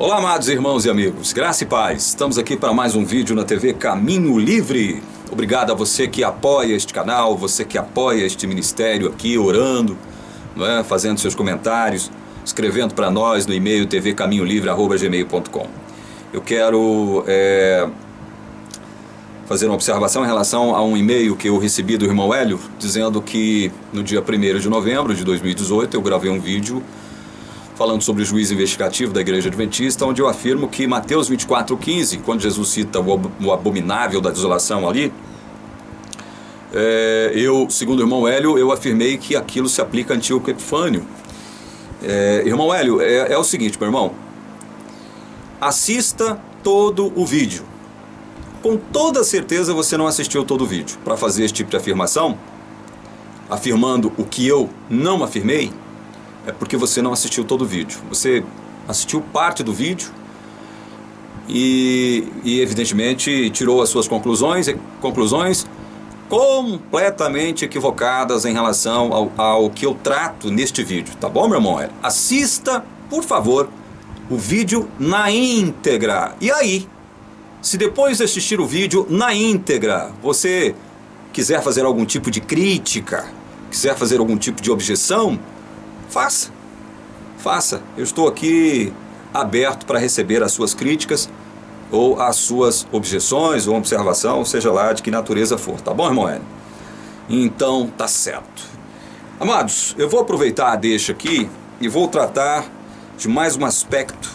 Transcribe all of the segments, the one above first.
Olá, amados irmãos e amigos, graça e paz. Estamos aqui para mais um vídeo na TV Caminho Livre. Obrigado a você que apoia este canal, você que apoia este ministério aqui, orando, não é? Fazendo seus comentários, escrevendo para nós no e-mail tvcaminholivre@gmail.com. Eu quero fazer uma observação em relação a um e-mail que eu recebi do irmão Hélio, dizendo que no dia 1º de novembro de 2018 eu gravei um vídeo falando sobre o juízo investigativo da Igreja Adventista, onde eu afirmo que Mateus 24:15, quando Jesus cita o abominável da desolação ali, segundo o irmão Hélio, eu afirmei que aquilo se aplica a Antíoco Epifânio. Irmão Hélio, é o seguinte, meu irmão, assista todo o vídeo. Com toda certeza você não assistiu todo o vídeo. Para fazer esse tipo de afirmação, afirmando o que eu não afirmei, é porque você não assistiu todo o vídeo. Você assistiu parte do vídeo e evidentemente tirou as suas conclusões completamente equivocadas em relação ao que eu trato neste vídeo, tá bom, meu irmão? Assista, por favor, o vídeo na íntegra. E aí, se depois de assistir o vídeo na íntegra, você quiser fazer algum tipo de crítica, quiser fazer algum tipo de objeção, faça. Eu estou aqui aberto para receber as suas críticas ou as suas objeções ou observação, seja lá de que natureza for, tá bom, irmão Hélio? Então, tá certo. Amados, eu vou aproveitar a deixa aqui e vou tratar de mais um aspecto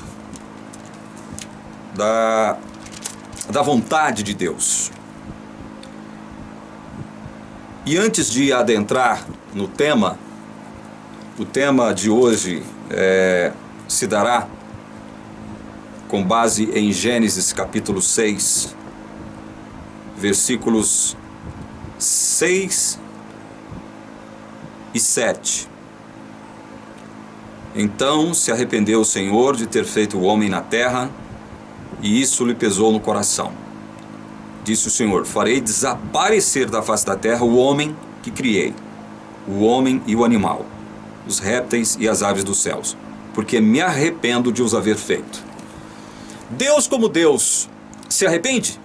da vontade de Deus. E antes de adentrar no tema, o tema de hoje se dará com base em Gênesis capítulo 6, versículos 6 e 7. Então se arrependeu o Senhor de ter feito o homem na terra, e isso lhe pesou no coração. Disse o Senhor: farei desaparecer da face da terra o homem que criei, o homem e o animal, os répteis e as aves dos céus, porque me arrependo de os haver feito. Deus, como Deus, se arrepende?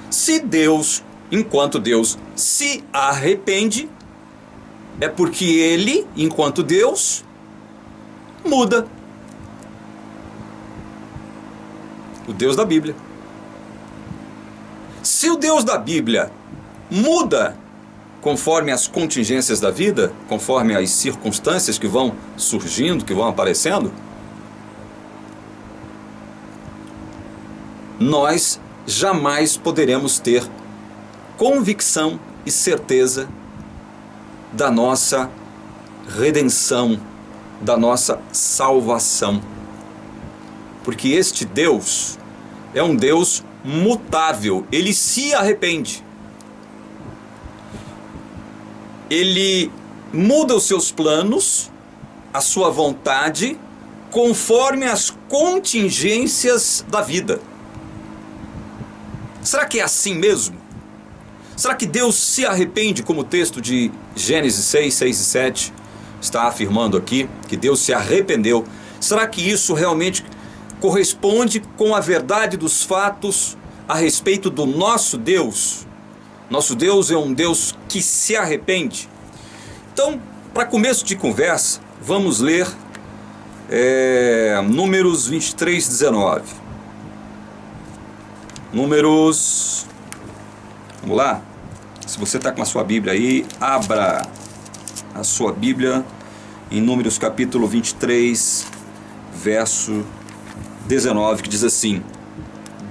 Se Deus, enquanto Deus, se arrepende, é porque Ele, enquanto Deus, muda. O Deus da Bíblia. Se o Deus da Bíblia muda conforme as contingências da vida, conforme as circunstâncias que vão surgindo, que vão aparecendo, nós jamais poderemos ter convicção e certeza da nossa redenção, da nossa salvação. Porque este Deus é um Deus mutável, Ele se arrepende. Ele muda os seus planos, a sua vontade, conforme as contingências da vida. Será que é assim mesmo? Será que Deus se arrepende, como o texto de Gênesis 6, 6 e 7 está afirmando aqui, que Deus se arrependeu? Será que isso realmente corresponde com a verdade dos fatos a respeito do nosso Deus? Nosso Deus é um Deus que se arrepende. Então, para começo de conversa, vamos ler Números 23, 19. Números... Vamos lá? Se você está com a sua Bíblia aí, abra a sua Bíblia em Números capítulo 23, verso 19, que diz assim: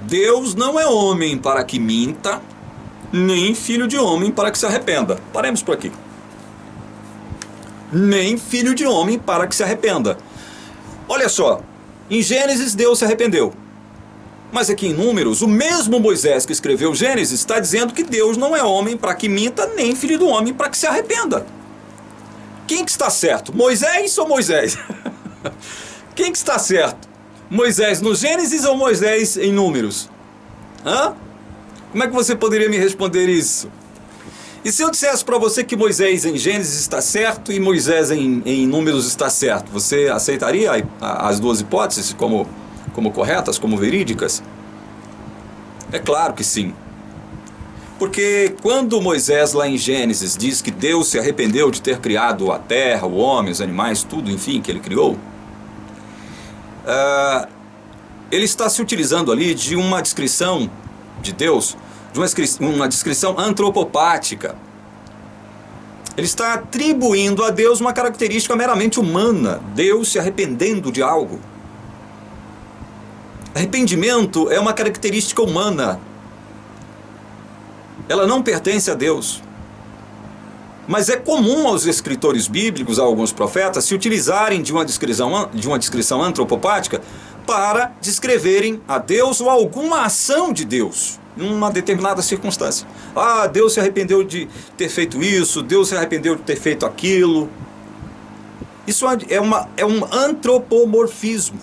Deus não é homem para que minta, nem filho de homem para que se arrependa. Paremos por aqui. Nem filho de homem para que se arrependa. Olha só, em Gênesis Deus se arrependeu. Mas aqui em Números, o mesmo Moisés que escreveu Gênesis está dizendo que Deus não é homem para que minta, nem filho do homem para que se arrependa. Quem que está certo? Moisés ou Moisés? Quem que está certo? Moisés no Gênesis ou Moisés em Números? Como é que você poderia me responder isso? E se eu dissesse para você que Moisés em Gênesis está certo e Moisés em Números está certo, você aceitaria as duas hipóteses como corretas, como verídicas? É claro que sim. Porque quando Moisés lá em Gênesis diz que Deus se arrependeu de ter criado a terra, o homem, os animais, tudo, enfim, que ele criou, ele está se utilizando ali de uma descrição de Deus, de uma descrição antropopática. Ele está atribuindo a Deus uma característica meramente humana, Deus se arrependendo de algo. Arrependimento é uma característica humana. Ela não pertence a Deus. Mas é comum aos escritores bíblicos, a alguns profetas, se utilizarem de uma descrição antropopática para descreverem a Deus ou alguma ação de Deus em uma determinada circunstância. Ah, Deus se arrependeu de ter feito isso, Deus se arrependeu de ter feito aquilo. Isso é um antropomorfismo.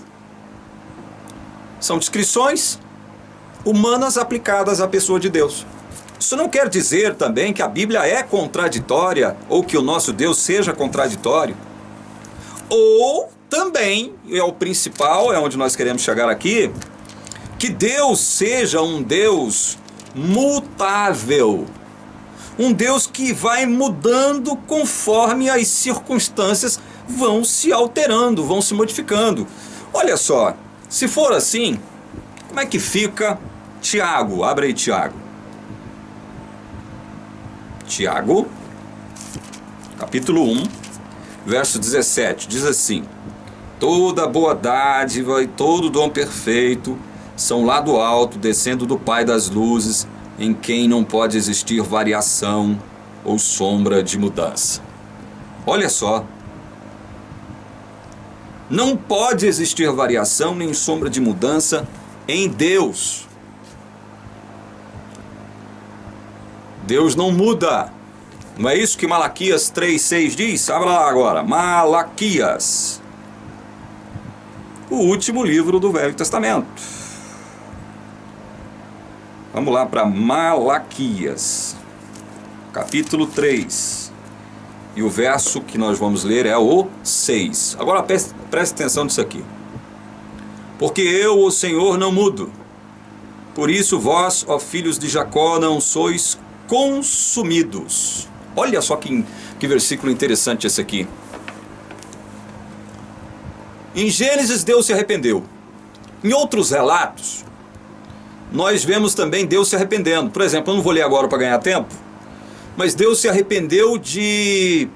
São descrições humanas aplicadas à pessoa de Deus. Isso não quer dizer também que a Bíblia é contraditória ou que o nosso Deus seja contraditório. Ou também, é o principal, é onde nós queremos chegar aqui, que Deus seja um Deus mutável. Um Deus que vai mudando conforme as circunstâncias vão se alterando, vão se modificando. Olha só, se for assim, como é que fica Tiago? Abre aí Tiago. Tiago, capítulo 1, verso 17, diz assim: toda boa dádiva e todo dom perfeito são lá do alto, descendo do Pai das luzes, em quem não pode existir variação ou sombra de mudança. Olha só, não pode existir variação nem sombra de mudança em Deus. Deus não muda. Não é isso que Malaquias 3,6 diz? Abra lá agora. Malaquias. O último livro do Velho Testamento. Vamos lá para Malaquias. Capítulo 3. E o verso que nós vamos ler é o 6. Agora preste atenção nisso aqui. Porque eu, o Senhor, não mudo. Por isso vós, ó filhos de Jacó, não sois consumidos. Olha só que versículo interessante esse aqui. Em Gênesis, Deus se arrependeu. Em outros relatos, nós vemos também Deus se arrependendo. Por exemplo, eu não vou ler agora para ganhar tempo, mas Deus se arrependeu de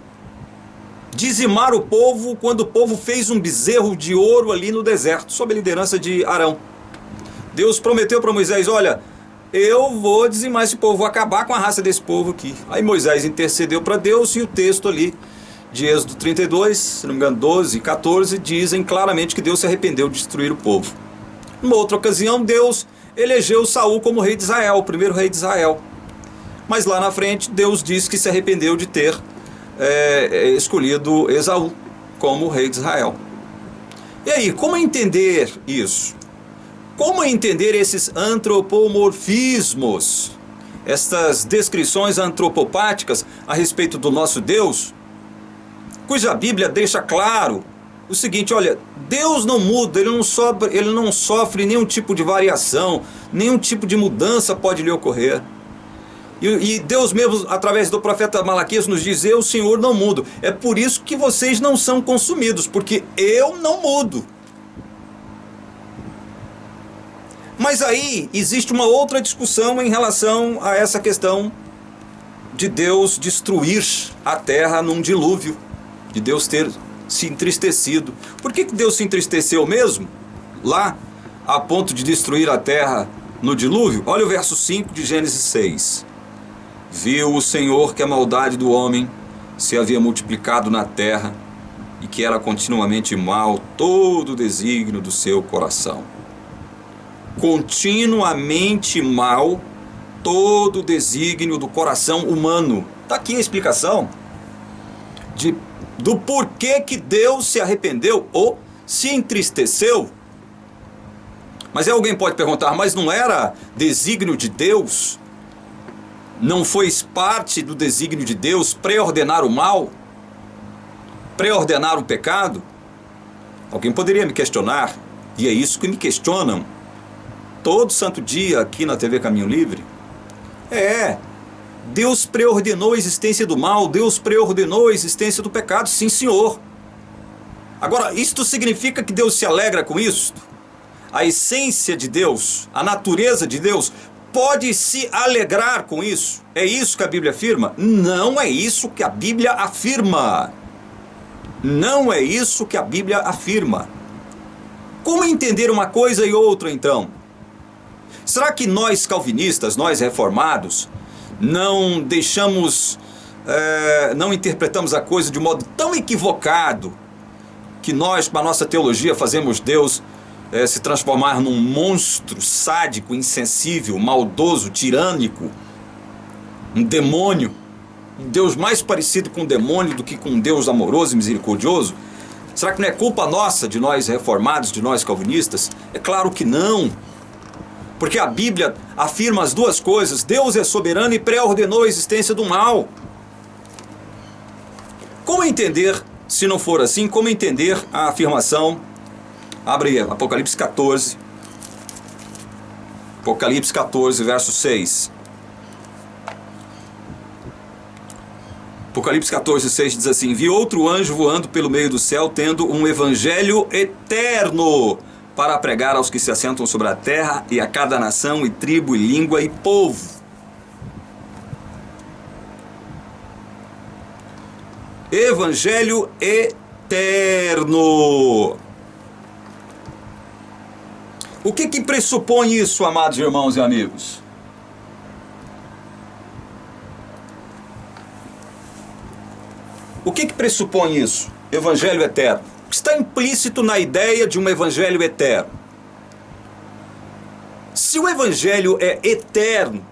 dizimar o povo quando o povo fez um bezerro de ouro ali no deserto, sob a liderança de Arão. Deus prometeu para Moisés: olha, eu vou dizimar esse povo, vou acabar com a raça desse povo aqui. Aí Moisés intercedeu para Deus e o texto ali de Êxodo 32, se não me engano 12 e 14, dizem claramente que Deus se arrependeu de destruir o povo. Numa outra ocasião, Deus elegeu Saul como rei de Israel, o primeiro rei de Israel. Mas lá na frente, Deus diz que se arrependeu de ter escolhido Esaú como rei de Israel. E aí, como entender isso? Como entender esses antropomorfismos, estas descrições antropopáticas a respeito do nosso Deus, cuja Bíblia deixa claro o seguinte: olha, Deus não muda, ele não sofre nenhum tipo de variação, nenhum tipo de mudança pode lhe ocorrer. E Deus mesmo, através do profeta Malaquias, nos diz: eu, Senhor, não mudo. É por isso que vocês não são consumidos, porque eu não mudo. Mas aí existe uma outra discussão em relação a essa questão de Deus destruir a terra num dilúvio, de Deus ter se entristecido. Por que Deus se entristeceu mesmo lá, a ponto de destruir a terra no dilúvio? Olha o verso 5 de Gênesis 6. Viu o Senhor que a maldade do homem se havia multiplicado na terra e que era continuamente mal todo o desígnio do seu coração. Continuamente mal todo o desígnio do coração humano. Está aqui a explicação do porquê que Deus se arrependeu ou se entristeceu. Mas aí alguém pode perguntar: mas não era desígnio de Deus Não foi parte do desígnio de Deus preordenar o mal? Preordenar o pecado? Alguém poderia me questionar, e é isso que me questionam todo santo dia aqui na TV Caminho Livre. Deus preordenou a existência do mal, Deus preordenou a existência do pecado, sim senhor. Agora, isto significa que Deus se alegra com isso? A essência de Deus, a natureza de Deus, pode se alegrar com isso? É isso que a Bíblia afirma? Não é isso que a Bíblia afirma. Não é isso que a Bíblia afirma. Como entender uma coisa e outra, então? Será que nós calvinistas, nós reformados, não interpretamos a coisa de modo tão equivocado que nós, com a nossa teologia, fazemos Deus se transformar num monstro sádico, insensível, maldoso, tirânico, um demônio, um Deus mais parecido com um demônio do que com um Deus amoroso e misericordioso? Será que não é culpa nossa, de nós reformados, de nós calvinistas? É claro que não. Porque a Bíblia afirma as duas coisas. Deus é soberano e pré-ordenou a existência do mal. Como entender, se não for assim, como entender a afirmação? Abre aí, Apocalipse 14. Apocalipse 14, verso 6. Apocalipse 14, 6 diz assim: Vi outro anjo voando pelo meio do céu, tendo um evangelho eterno para pregar aos que se assentam sobre a terra e a cada nação e tribo e língua e povo. Evangelho eterno. O que pressupõe isso, amados irmãos e amigos? O que pressupõe isso? Evangelho eterno. O que está implícito na ideia de um evangelho eterno? Se o evangelho é eterno,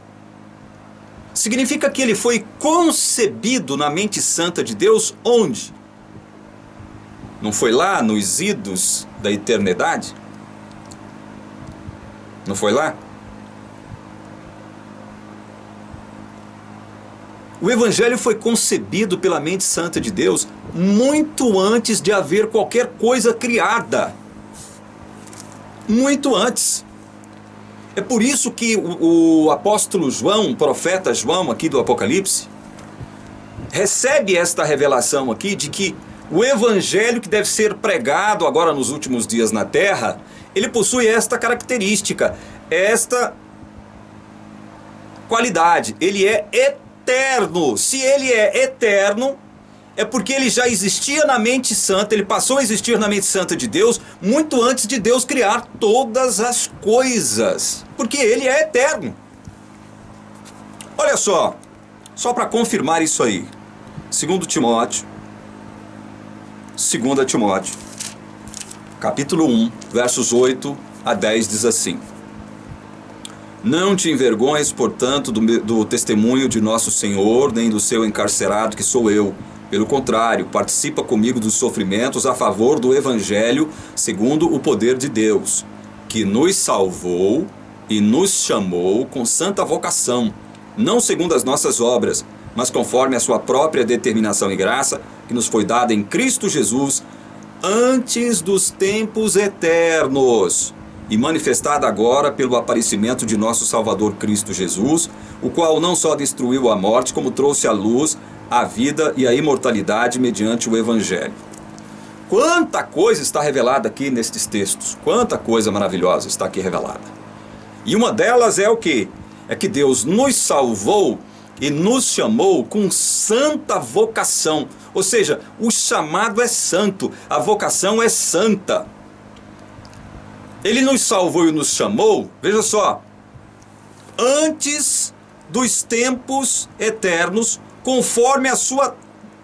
significa que ele foi concebido na mente santa de Deus onde? Não foi lá nos idos da eternidade? Não foi lá? O evangelho foi concebido pela mente santa de Deus muito antes de haver qualquer coisa criada. Muito antes. É por isso que o apóstolo João, o profeta João aqui do Apocalipse, recebe esta revelação aqui de que o evangelho que deve ser pregado agora nos últimos dias na terra, ele possui esta característica, esta qualidade. Ele é eterno. Se ele é eterno, é porque ele já existia na mente santa, ele passou a existir na mente santa de Deus muito antes de Deus criar todas as coisas, porque ele é eterno. Olha só para confirmar isso aí, 2 Timóteo, capítulo 1, versos 8 a 10 diz assim: Não te envergonhes, portanto, do testemunho de nosso Senhor, nem do seu encarcerado, que sou eu. Pelo contrário, participa comigo dos sofrimentos a favor do Evangelho, segundo o poder de Deus, que nos salvou e nos chamou com santa vocação, não segundo as nossas obras, mas conforme a sua própria determinação e graça, que nos foi dada em Cristo Jesus, antes dos tempos eternos, e manifestada agora pelo aparecimento de nosso Salvador Cristo Jesus, o qual não só destruiu a morte, como trouxe à luz a vida e a imortalidade mediante o Evangelho. Quanta coisa está revelada aqui nestes textos, quanta coisa maravilhosa está aqui revelada. E uma delas é o quê? É que Deus nos salvou e nos chamou com santa vocação. Ou seja, o chamado é santo, a vocação é santa. Ele nos salvou e nos chamou, veja só, antes dos tempos eternos, conforme a sua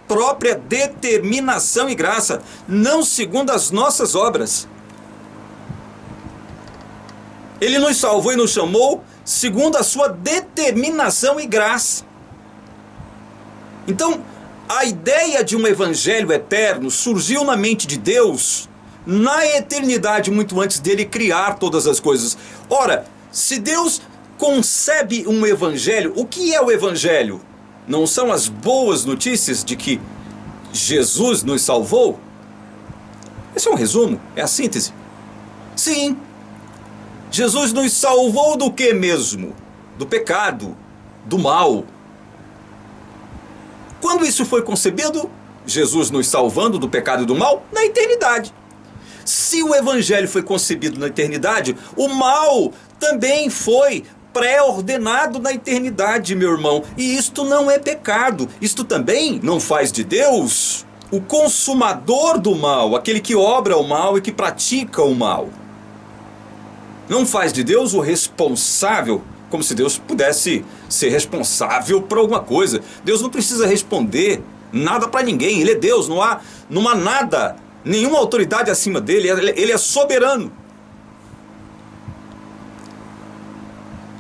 própria determinação e graça, não segundo as nossas obras. Ele nos salvou e nos chamou segundo a sua determinação e graça. Então, a ideia de um evangelho eterno surgiu na mente de Deus na eternidade, muito antes dele criar todas as coisas. Ora, se Deus concebe um evangelho. O que é o evangelho? Não são as boas notícias de que Jesus nos salvou? Esse é um resumo, é a síntese. Sim, Jesus nos salvou do que mesmo? Do pecado, do mal. Quando isso foi concebido? Jesus nos salvando do pecado e do mal? Na eternidade. Se o evangelho foi concebido na eternidade, o mal também foi pré-ordenado na eternidade, meu irmão. E isto não é pecado. Isto também não faz de Deus o consumador do mal, aquele que obra o mal e que pratica o mal. Não faz de Deus o responsável, como se Deus pudesse ser responsável por alguma coisa. Deus não precisa responder nada para ninguém. Ele é Deus, não há nada, nenhuma autoridade acima dele. Ele é soberano.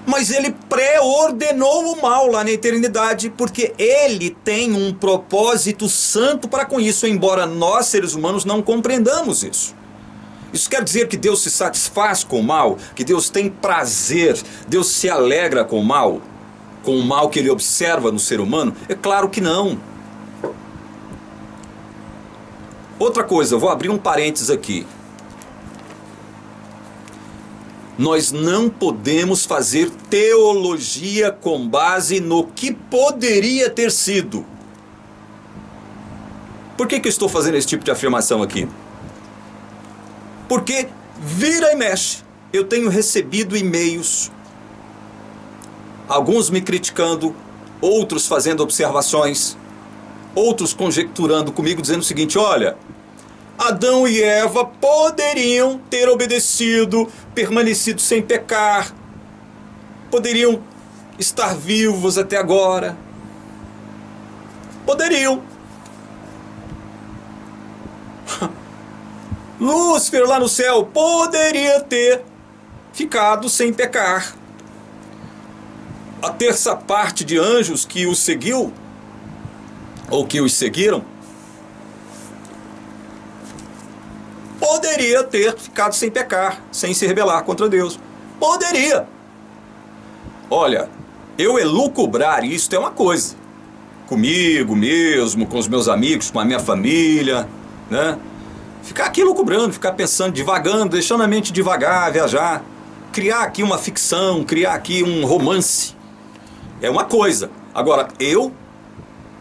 Mas ele pré-ordenou o mal lá na eternidade, porque ele tem um propósito santo para com isso, embora nós, seres humanos, não compreendamos isso. Isso quer dizer que Deus se satisfaz com o mal, que Deus tem prazer, Deus se alegra com o mal que ele observa no ser humano? É claro que não. Outra coisa, eu vou abrir um parênteses aqui. Nós não podemos fazer teologia com base no que poderia ter sido. Por que eu estou fazendo esse tipo de afirmação aqui? Porque vira e mexe, eu tenho recebido e-mails, alguns me criticando, outros fazendo observações, outros conjecturando comigo, dizendo o seguinte: olha, Adão e Eva poderiam ter obedecido, permanecido sem pecar, poderiam estar vivos até agora. Poderiam. Lúcifer lá no céu poderia ter ficado sem pecar. A terça parte de anjos que os seguiu, ou que os seguiram, poderia ter ficado sem pecar, sem se rebelar contra Deus. Poderia. Olha, eu elucubrar isto é uma coisa. Comigo mesmo, com os meus amigos, com a minha família, né? Ficar aqui lucubrando, ficar pensando, divagando, deixando a mente devagar, viajar. Criar aqui uma ficção, criar aqui um romance. É uma coisa. Agora, eu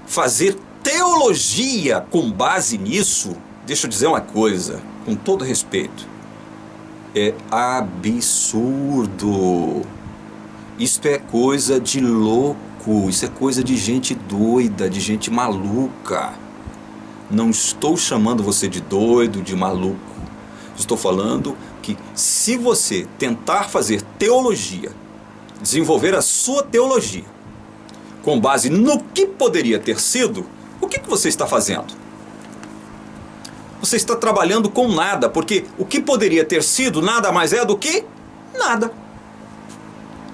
fazer teologia com base nisso, deixa eu dizer uma coisa, com todo respeito, é absurdo. Isto é coisa de louco, isso é coisa de gente doida, de gente maluca. Não estou chamando você de doido, de maluco. Estou falando que se você tentar fazer teologia, desenvolver a sua teologia, com base no que poderia ter sido, o que você está fazendo? Você está trabalhando com nada, porque o que poderia ter sido nada mais é do que nada.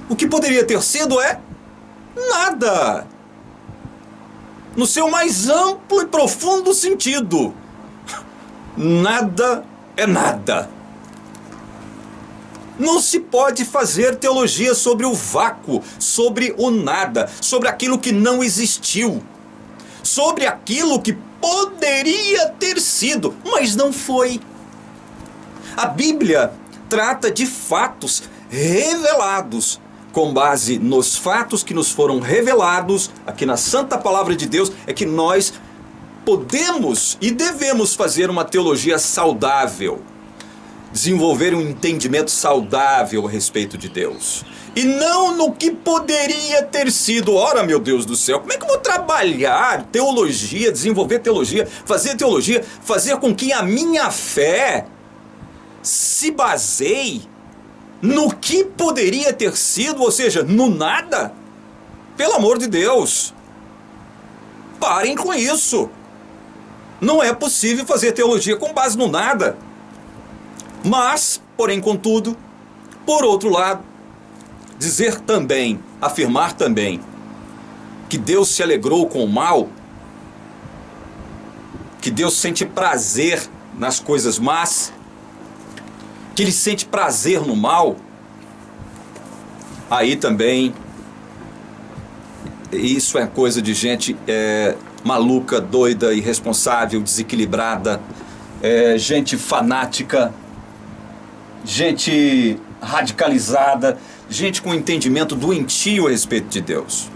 O que poderia ter sido é nada. No seu mais amplo e profundo sentido. Nada é nada. Não se pode fazer teologia sobre o vácuo, sobre o nada, sobre aquilo que não existiu, sobre aquilo que poderia ter sido, mas não foi. A Bíblia trata de fatos revelados. Com base nos fatos que nos foram revelados aqui na Santa Palavra de Deus, é que nós podemos e devemos fazer uma teologia saudável, desenvolver um entendimento saudável a respeito de Deus, e não no que poderia ter sido. Ora, meu Deus do céu, como é que eu vou trabalhar teologia, desenvolver teologia, fazer com que a minha fé se baseie no que poderia ter sido, ou seja, no nada? Pelo amor de Deus, parem com isso. Não é possível fazer teologia com base no nada. Mas, porém, contudo, por outro lado, dizer também, afirmar também, que Deus se alegrou com o mal, que Deus sente prazer nas coisas más, que Ele sente prazer no mal, Aí também, isso é coisa de gente maluca, doida, irresponsável, desequilibrada, gente fanática, gente radicalizada, gente com entendimento doentio a respeito de Deus.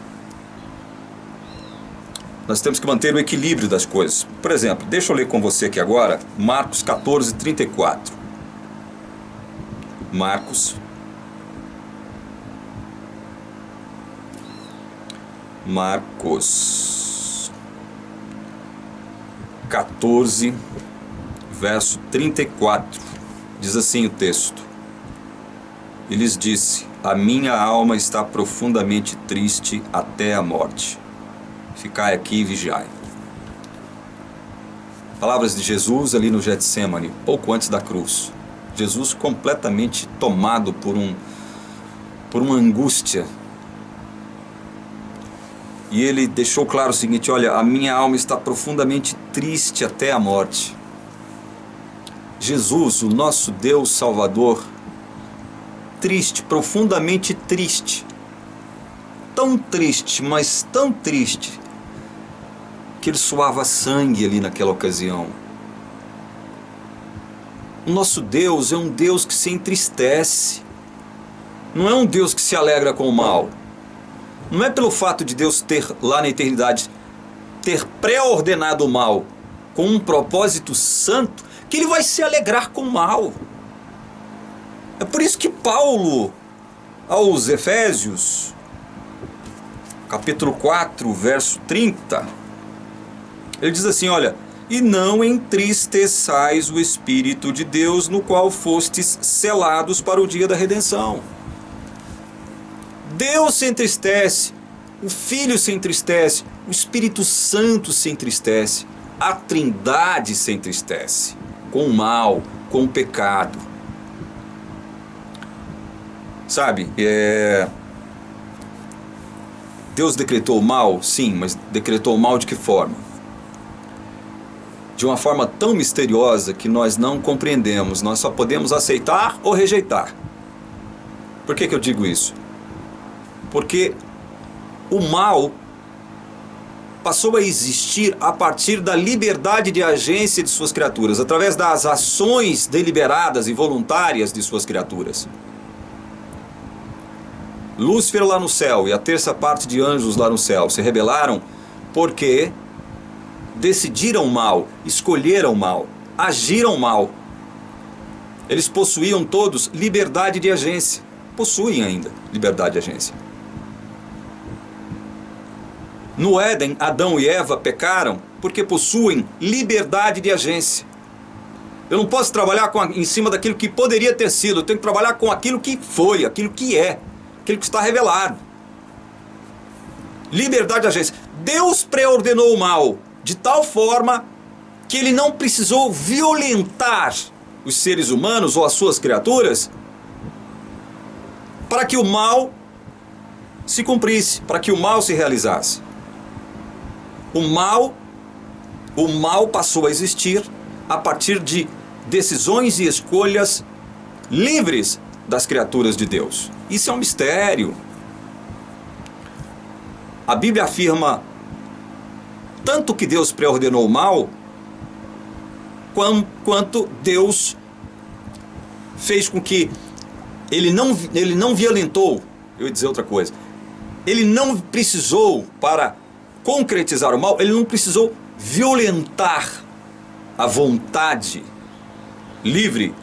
Nós temos que manter o equilíbrio das coisas. Por exemplo, deixa eu ler com você aqui agora, Marcos 14, 34. Marcos 14, verso 34. Diz assim o texto: E lhes disse: A minha alma está profundamente triste até a morte. Ficai aqui e vigiai. Palavras de Jesus ali no Getsêmani, pouco antes da cruz. Jesus completamente tomado por uma angústia. E ele deixou claro o seguinte: olha, a minha alma está profundamente triste até a morte. Jesus, o nosso Deus Salvador, triste, profundamente triste. Tão triste, mas tão triste, que ele suava sangue ali naquela ocasião. O nosso Deus é um Deus que se entristece. Não é um Deus que se alegra com o mal. Não é pelo fato de Deus ter lá na eternidade, ter pré-ordenado o mal com um propósito santo, que ele vai se alegrar com o mal. É por isso que Paulo, aos Efésios, capítulo 4, verso 30, ele diz assim, olha: E não entristeçais o Espírito de Deus, no qual fostes selados para o dia da redenção. Deus se entristece, o Filho se entristece, o Espírito Santo se entristece, a Trindade se entristece com o mal, com o pecado. Sabe, Deus decretou o mal? Sim, mas decretou o mal de que forma? De uma forma tão misteriosa que nós não compreendemos, nós só podemos aceitar ou rejeitar. Por que eu digo isso? Porque o mal passou a existir a partir da liberdade de agência de suas criaturas, através das ações deliberadas e voluntárias de suas criaturas. Lúcifer lá no céu e a terça parte de anjos lá no céu se rebelaram porque decidiram mal, escolheram mal, agiram mal. Eles possuíam todos liberdade de agência. Possuem ainda liberdade de agência. No Éden, Adão e Eva pecaram porque possuem liberdade de agência. Eu não posso trabalhar em cima daquilo que poderia ter sido. Eu tenho que trabalhar com aquilo que foi, aquilo que é, aquilo que está revelado. Liberdade de agência. Deus preordenou o mal de tal forma que ele não precisou violentar os seres humanos ou as suas criaturas para que o mal se cumprisse, para que o mal se realizasse. O mal passou a existir a partir de decisões e escolhas livres das criaturas de Deus. Isso é um mistério. A Bíblia afirma tanto que Deus preordenou o mal, quanto Deus fez com que ele não violentou. Eu ia dizer outra coisa. Ele não precisou, para concretizar o mal, ele não precisou violentar a vontade livre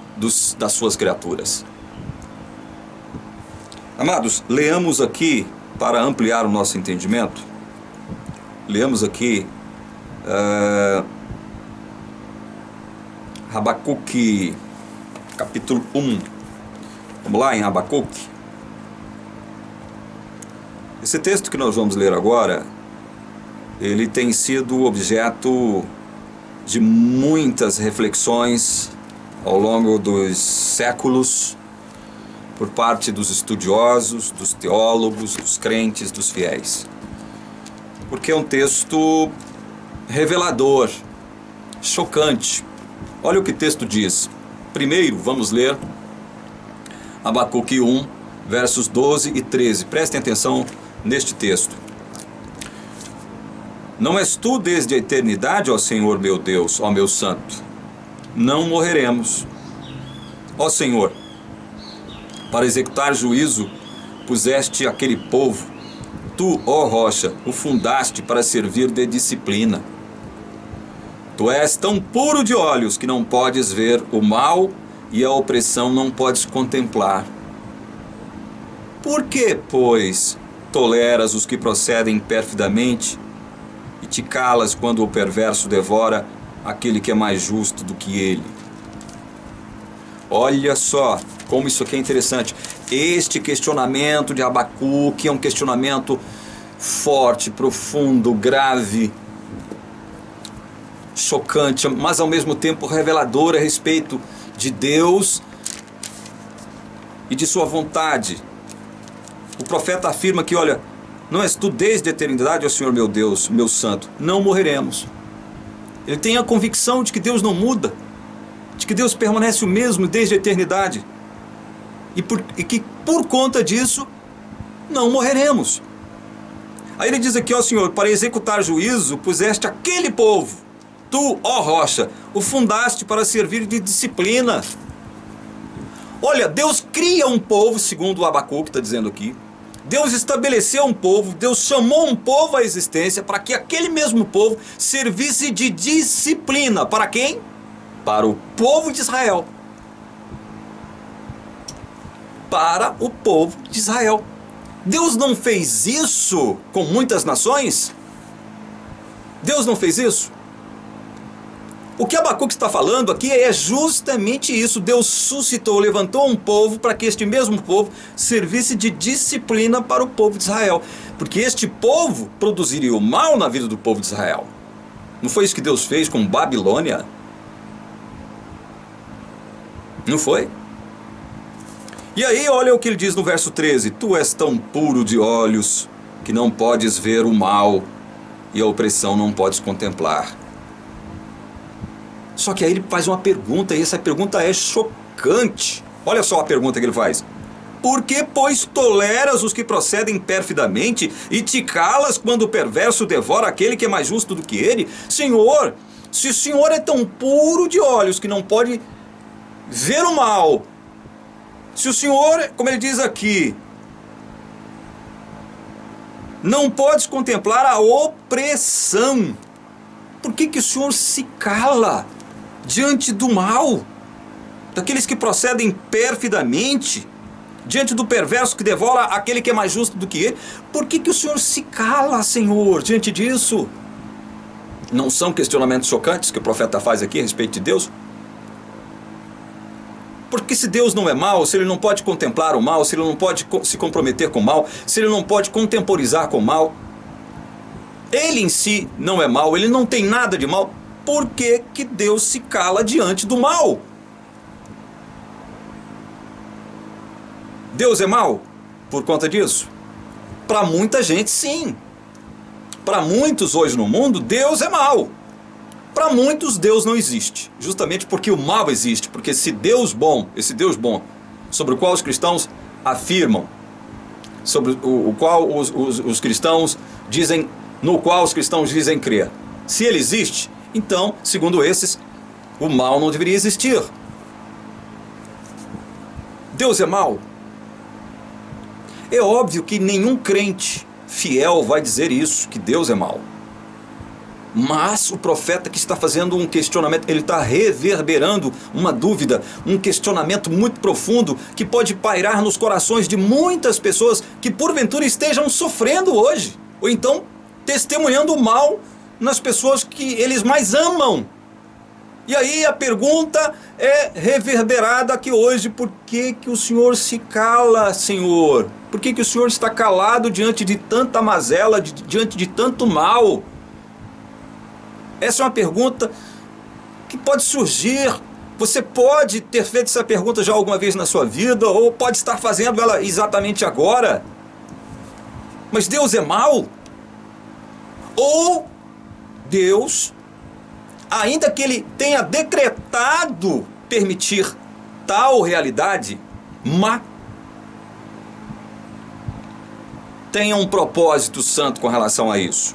das suas criaturas. Amados, leamos aqui, para ampliar o nosso entendimento, leamos aqui Abacuque, capítulo 1. Vamos lá em Abacuque. Esse texto que nós vamos ler agora, ele tem sido objeto de muitas reflexões ao longo dos séculos por parte dos estudiosos, dos teólogos, dos crentes, dos fiéis. Porque é um texto revelador, chocante. Olha o que o texto diz. Primeiro, vamos ler Abacuque 1, versos 12 e 13. Prestem atenção neste texto. Não és tu desde a eternidade, ó Senhor meu Deus, ó meu santo? Não morreremos. Ó Senhor, para executar juízo, puseste aquele povo. Tu, ó rocha, o fundaste para servir de disciplina. Tu és tão puro de olhos que não podes ver o mal e a opressão não podes contemplar. Por que, pois, toleras os que procedem perfidamente e te calas quando o perverso devora aquele que é mais justo do que ele? Olha só como isso aqui é interessante. Este questionamento de Abacuque é um questionamento forte, profundo, grave, chocante, mas ao mesmo tempo revelador a respeito de Deus e de sua vontade. O profeta afirma que, olha, não és tu desde a eternidade, ó Senhor meu Deus, meu santo, não morreremos. Ele tem a convicção de que Deus não muda, de que Deus permanece o mesmo desde a eternidade, e que por conta disso não morreremos. Aí ele diz aqui, ó Senhor, para executar juízo puseste aquele povo. Tu, ó rocha, o fundaste para servir de disciplina. Olha, Deus cria um povo, segundo o Abacuque está dizendo aqui. Deus estabeleceu um povo, Deus chamou um povo à existência para que aquele mesmo povo servisse de disciplina. Para quem? Para o povo de Israel. Para o povo de Israel. Deus não fez isso com muitas nações? Deus não fez isso? O que Abacuque está falando aqui é justamente isso. Deus suscitou, levantou um povo para que este mesmo povo servisse de disciplina para o povo de Israel. Porque este povo produziria o mal na vida do povo de Israel. Não foi isso que Deus fez com Babilônia? Não foi? E aí olha o que ele diz no verso 13. Tu és tão puro de olhos que não podes ver o mal e a opressão não podes contemplar. Só que aí ele faz uma pergunta, e essa pergunta é chocante. Olha só a pergunta que ele faz. Por que, pois, toleras os que procedem perfidamente e te calas quando o perverso devora aquele que é mais justo do que ele? Senhor, se o Senhor é tão puro de olhos que não pode ver o mal, se o Senhor, como ele diz aqui, não podes contemplar a opressão, por que o Senhor se cala diante do mal, daqueles que procedem perfidamente, diante do perverso que devora aquele que é mais justo do que ele? Por que o Senhor se cala, Senhor, diante disso? Não são questionamentos chocantes que o profeta faz aqui a respeito de Deus? Porque se Deus não é mau, se ele não pode contemplar o mal, se ele não pode se comprometer com o mal, se ele não pode contemporizar com o mal, ele em si não é mau, ele não tem nada de mal, por que Deus se cala diante do mal? Deus é mau por conta disso? Para muita gente, sim. Para muitos hoje no mundo, Deus é mau. Para muitos, Deus não existe, justamente porque o mal existe, porque esse Deus bom, sobre o qual os cristãos afirmam, sobre o qual os cristãos dizem, no qual os cristãos dizem crer, se ele existe, então, segundo esses, o mal não deveria existir. Deus é mau? É óbvio que nenhum crente fiel vai dizer isso, que Deus é mau. Mas o profeta que está fazendo um questionamento, ele está reverberando uma dúvida, um questionamento muito profundo que pode pairar nos corações de muitas pessoas que porventura estejam sofrendo hoje, ou então testemunhando o mal nas pessoas que eles mais amam. E aí a pergunta é reverberada aqui hoje: por que o Senhor se cala, Senhor? Por que o Senhor está calado diante de tanta mazela, diante de tanto mal? Essa é uma pergunta que pode surgir. Você pode ter feito essa pergunta já alguma vez na sua vida, ou pode estar fazendo ela exatamente agora. Mas Deus é mau? Ou Deus, ainda que Ele tenha decretado permitir tal realidade má, tenha um propósito santo com relação a isso.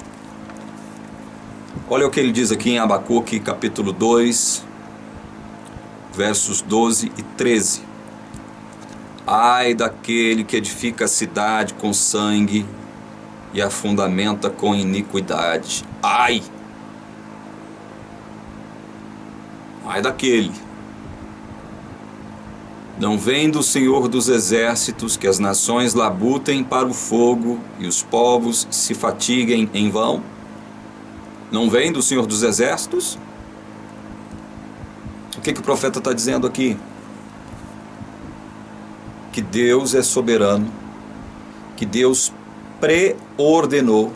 Olha o que ele diz aqui em Abacuque, capítulo 2, versos 12 e 13. Ai daquele que edifica a cidade com sangue e a fundamenta com iniquidade. Ai! Ai daquele. Não vem do Senhor dos exércitos que as nações labutem para o fogo e os povos se fatiguem em vão? Não vem do Senhor dos exércitos? O que o profeta está dizendo aqui? Que Deus é soberano, que Deus preordenou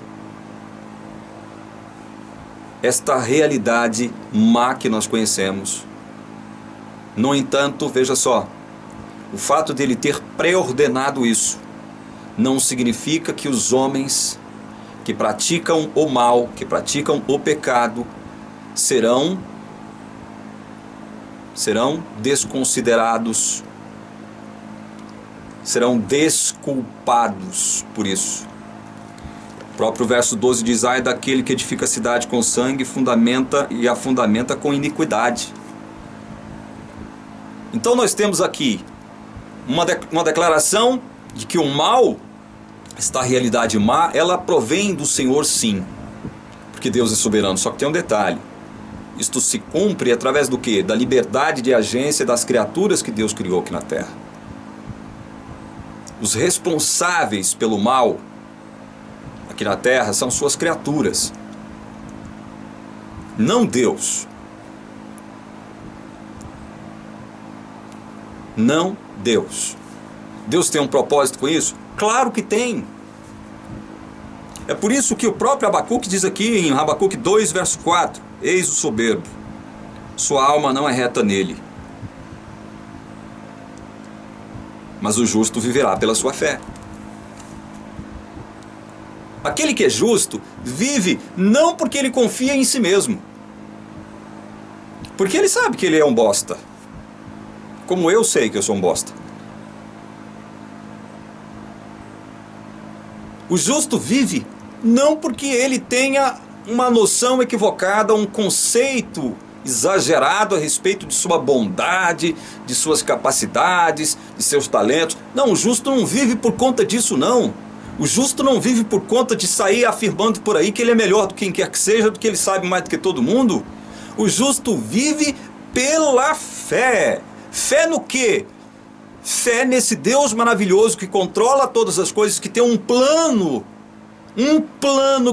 esta realidade má que nós conhecemos. No entanto, veja só, o fato de Ele ter preordenado isso não significa que os homens que praticam o mal, que praticam o pecado, serão desconsiderados, serão desculpados por isso. O próprio verso 12 diz: ai daquele que edifica a cidade com sangue e a fundamenta com iniquidade. Então nós temos aqui uma declaração de que o mal, esta realidade má, ela provém do Senhor, sim, porque Deus é soberano. Só que tem um detalhe: isto se cumpre através do quê? Da liberdade de agência das criaturas que Deus criou aqui na terra. Os responsáveis pelo mal aqui na terra são suas criaturas, não Deus. Não Deus. Deus tem um propósito com isso? Claro que tem. É por isso que o próprio Abacuque diz aqui em Abacuque 2, verso 4: eis o soberbo, sua alma não é reta nele, mas o justo viverá pela sua fé. Aquele que é justo vive não porque ele confia em si mesmo, porque ele sabe que ele é um bosta, como eu sei que eu sou um bosta. O justo vive não porque ele tenha uma noção equivocada, um conceito exagerado a respeito de sua bondade, de suas capacidades, de seus talentos. Não, o justo não vive por conta disso, não. O justo não vive por conta de sair afirmando por aí que ele é melhor do que quem quer que seja, do que ele sabe mais do que todo mundo. O justo vive pela fé. Fé no quê? Fé nesse Deus maravilhoso que controla todas as coisas, que tem um plano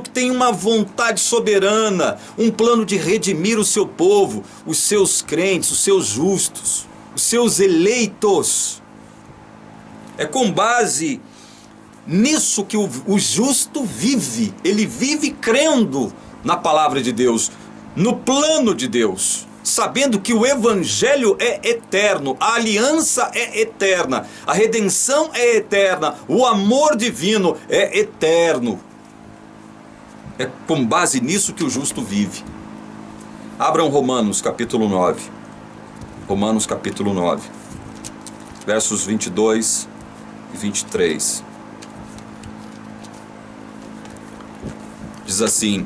que tem uma vontade soberana, um plano de redimir o seu povo, os seus crentes, os seus justos, os seus eleitos. É com base nisso que o justo vive. Ele vive crendo na palavra de Deus, no plano de Deus, sabendo que o evangelho é eterno, a aliança é eterna, a redenção é eterna, o amor divino é eterno. É com base nisso que o justo vive. Abram Romanos capítulo 9. Romanos capítulo 9, versos 22 e 23. Diz assim: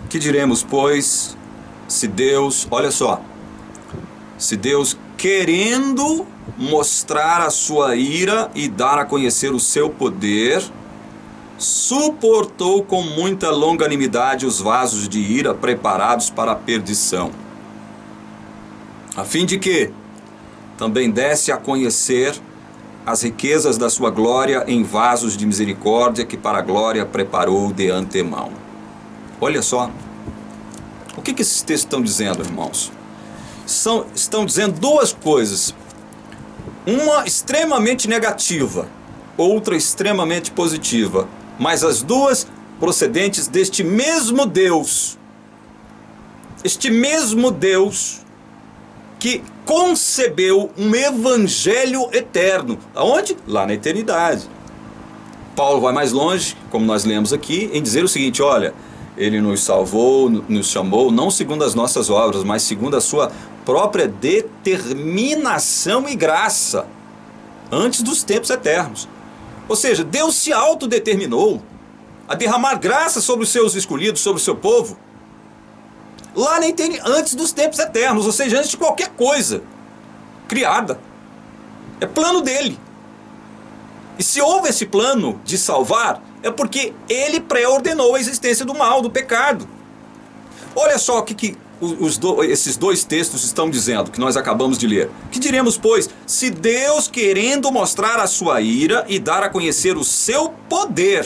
que diremos, pois, se Deus, olha só, se Deus, querendo mostrar a sua ira e dar a conhecer o seu poder, suportou com muita longanimidade os vasos de ira preparados para a perdição, a fim de que também desse a conhecer as riquezas da sua glória em vasos de misericórdia que para a glória preparou de antemão. Olha só, o que esses textos estão dizendo, irmãos? Estão dizendo duas coisas, uma extremamente negativa, outra extremamente positiva, mas as duas procedentes deste mesmo Deus, este mesmo Deus que concebeu um evangelho eterno. Aonde? Lá na eternidade. Paulo vai mais longe, como nós lemos aqui, em dizer o seguinte: olha, Ele nos salvou, nos chamou, não segundo as nossas obras, mas segundo a sua própria determinação e graça, antes dos tempos eternos. Ou seja, Deus se autodeterminou a derramar graça sobre os seus escolhidos, sobre o seu povo, lá na antes dos tempos eternos, ou seja, antes de qualquer coisa criada. É plano dele. E se houve esse plano de salvar, é porque ele pré-ordenou a existência do mal, do pecado. Olha só o que esses dois textos estão dizendo, que nós acabamos de ler. Que diremos, pois, se Deus, querendo mostrar a sua ira e dar a conhecer o seu poder,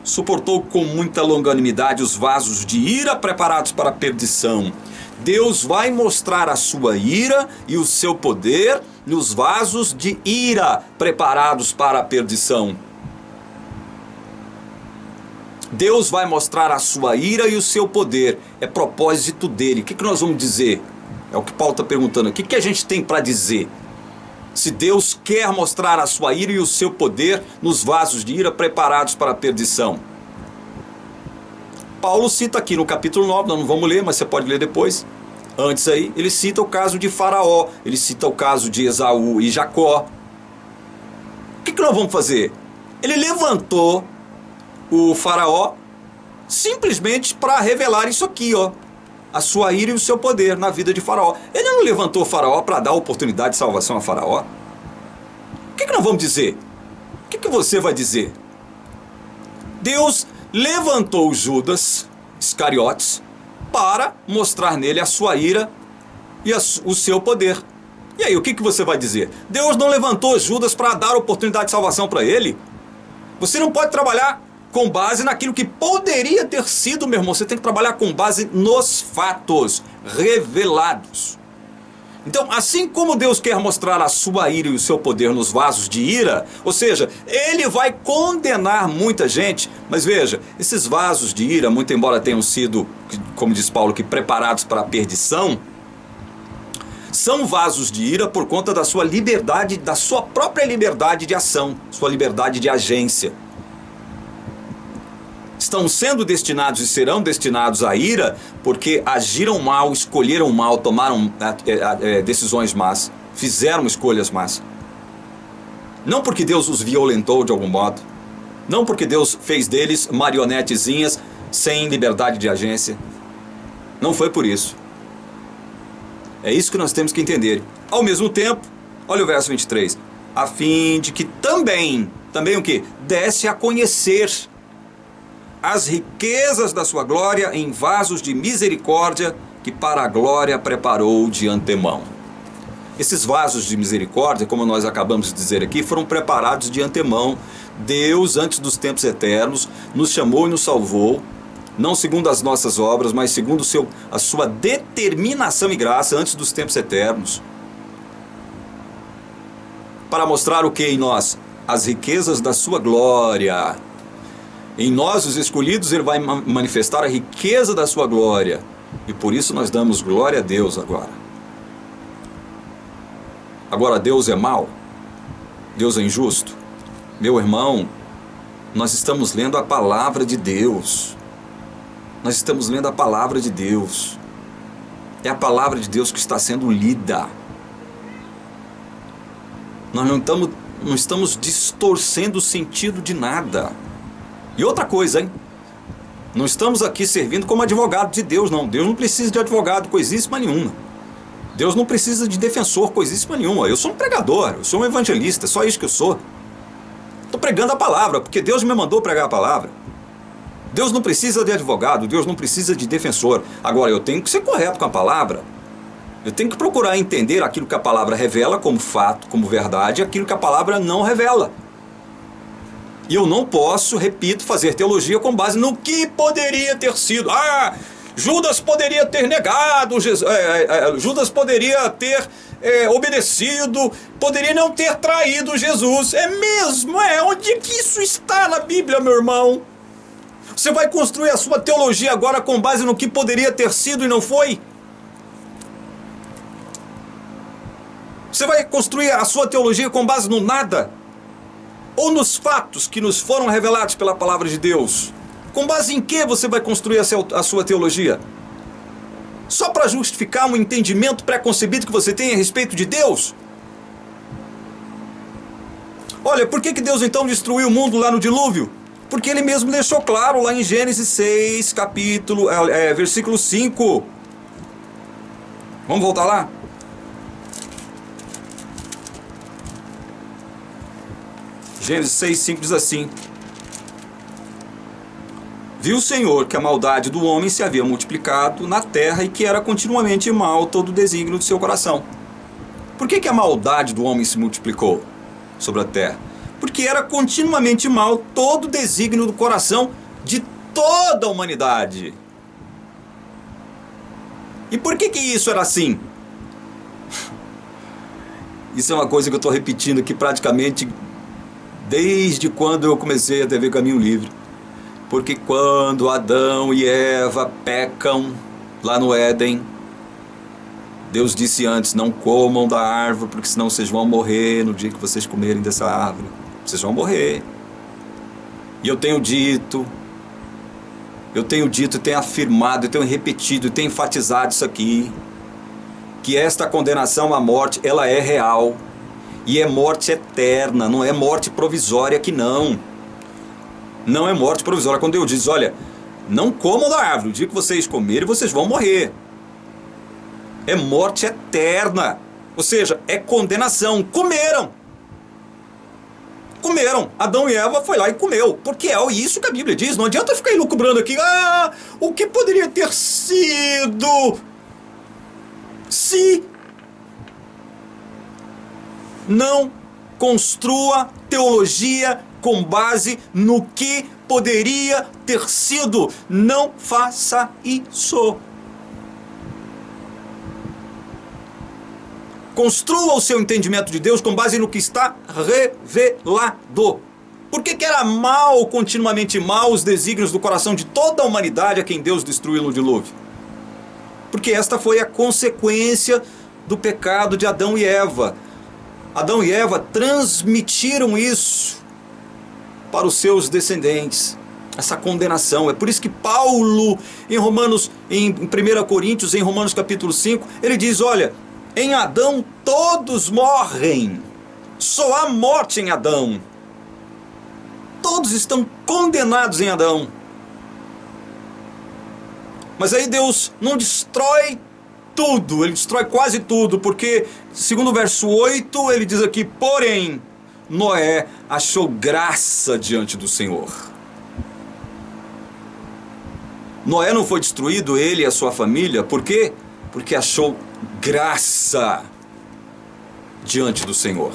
suportou com muita longanimidade os vasos de ira preparados para a perdição. Deus vai mostrar a sua ira e o seu poder nos vasos de ira preparados para a perdição. Deus vai mostrar a sua ira e o seu poder. É propósito dele. O que nós vamos dizer? É o que Paulo está perguntando. O que a gente tem para dizer? Se Deus quer mostrar a sua ira e o seu poder nos vasos de ira preparados para a perdição. Paulo cita aqui no capítulo 9, nós não vamos ler, mas você pode ler depois. Antes aí, ele cita o caso de Faraó, ele cita o caso de Esaú e Jacó. O que nós vamos fazer? Ele levantou o Faraó simplesmente para revelar isso aqui, ó, a sua ira e o seu poder na vida de Faraó. Ele não levantou o Faraó para dar oportunidade de salvação a Faraó. O que nós vamos dizer? O que você vai dizer? Deus levantou Judas Iscariotes para mostrar nele a sua ira e o seu poder. E aí, o que você vai dizer? Deus não levantou Judas para dar oportunidade de salvação para ele? Você não pode trabalhar com base naquilo que poderia ter sido, meu irmão. Você tem que trabalhar com base nos fatos revelados. Então, assim como Deus quer mostrar a sua ira e o seu poder nos vasos de ira, ou seja, ele vai condenar muita gente, mas veja, esses vasos de ira, muito embora tenham sido, como diz Paulo, que preparados para a perdição, são vasos de ira por conta da sua liberdade, da sua própria liberdade de ação, sua liberdade de agência. Estão sendo destinados e serão destinados à ira porque agiram mal, escolheram mal, tomaram decisões más, fizeram escolhas más. Não porque Deus os violentou de algum modo, não porque Deus fez deles marionetezinhas sem liberdade de agência. Não foi por isso. É isso que nós temos que entender. Ao mesmo tempo, olha o verso 23, a fim de que também o quê? Desse a conhecer as riquezas da sua glória em vasos de misericórdia que para a glória preparou de antemão. Esses vasos de misericórdia, como nós acabamos de dizer aqui, foram preparados de antemão. Deus, antes dos tempos eternos, nos chamou e nos salvou, não segundo as nossas obras, mas segundo a sua determinação e graça antes dos tempos eternos. Para mostrar o que em nós? As riquezas da sua glória. Em nós, os escolhidos, ele vai manifestar a riqueza da sua glória. E por isso nós damos glória a Deus agora. Agora, Deus é mau? Deus é injusto? Meu irmão, nós estamos lendo a palavra de Deus. Nós estamos lendo a palavra de Deus. É a palavra de Deus que está sendo lida. Nós não estamos distorcendo o sentido de nada. E outra coisa, hein? Não estamos aqui servindo como advogado de Deus, não. Deus não precisa de advogado, coisíssima nenhuma. Deus não precisa de defensor, coisíssima nenhuma. Eu sou um pregador, eu sou um evangelista, é só isso que eu sou. Estou pregando a palavra, porque Deus me mandou pregar a palavra. Deus não precisa de advogado, Deus não precisa de defensor. Agora, eu tenho que ser correto com a palavra. Eu tenho que procurar entender aquilo que a palavra revela como fato, como verdade, e aquilo que a palavra não revela. E eu não posso, repito, fazer teologia com base no que poderia ter sido. Judas poderia ter negado, Judas poderia ter obedecido, poderia não ter traído Jesus. É mesmo? Onde que isso está na Bíblia, meu irmão? Você vai construir a sua teologia agora com base no que poderia ter sido e não foi? Você vai construir a sua teologia com base no nada? Ou nos fatos que nos foram revelados pela palavra de Deus? Com base em que você vai construir a sua teologia? Só para justificar um entendimento preconcebido que você tem a respeito de Deus? Olha, por que Deus então destruiu o mundo lá no dilúvio? Porque ele mesmo deixou claro lá em Gênesis 6, versículo 5. Vamos voltar lá? Gênesis 6, 5 diz assim: viu o Senhor que a maldade do homem se havia multiplicado na terra e que era continuamente mal todo o desígnio do seu coração. Por que a maldade do homem se multiplicou sobre a terra? Porque era continuamente mal todo o desígnio do coração de toda a humanidade. E por que isso era assim? Isso é uma coisa que eu estou repetindo aqui praticamente desde quando eu comecei a TV Caminho Livre. Porque quando Adão e Eva pecam lá no Éden, Deus disse antes: não comam da árvore, porque senão vocês vão morrer no dia que vocês comerem dessa árvore. Vocês vão morrer. E eu tenho dito, tenho afirmado, eu tenho repetido, eu tenho enfatizado isso aqui, que esta condenação à morte, ela é real. E é morte eterna, não é morte provisória que não. Não é morte provisória. Quando Deus diz: olha, não comam da árvore, o dia que vocês comerem, vocês vão morrer. É morte eterna. Ou seja, é condenação. Comeram. Adão e Eva foi lá e comeu. Porque é isso que a Bíblia diz. Não adianta ficar elucubrando aqui. O que poderia ter sido se... Não construa teologia com base no que poderia ter sido. Não faça isso. Construa o seu entendimento de Deus com base no que está revelado. Por que era mal, continuamente mal, os desígnios do coração de toda a humanidade a quem Deus destruiu no dilúvio? Porque esta foi a consequência do pecado de Adão e Eva. Adão e Eva transmitiram isso para os seus descendentes, essa condenação. É por isso que Paulo, em 1 Coríntios, em Romanos capítulo 5, ele diz: olha, em Adão todos morrem, só há morte em Adão. Todos estão condenados em Adão. Mas aí Deus não destrói tudo, ele destrói quase tudo, porque, segundo o verso 8, ele diz aqui: porém, Noé achou graça diante do Senhor. Noé não foi destruído, ele e a sua família, por quê? Porque achou graça diante do Senhor.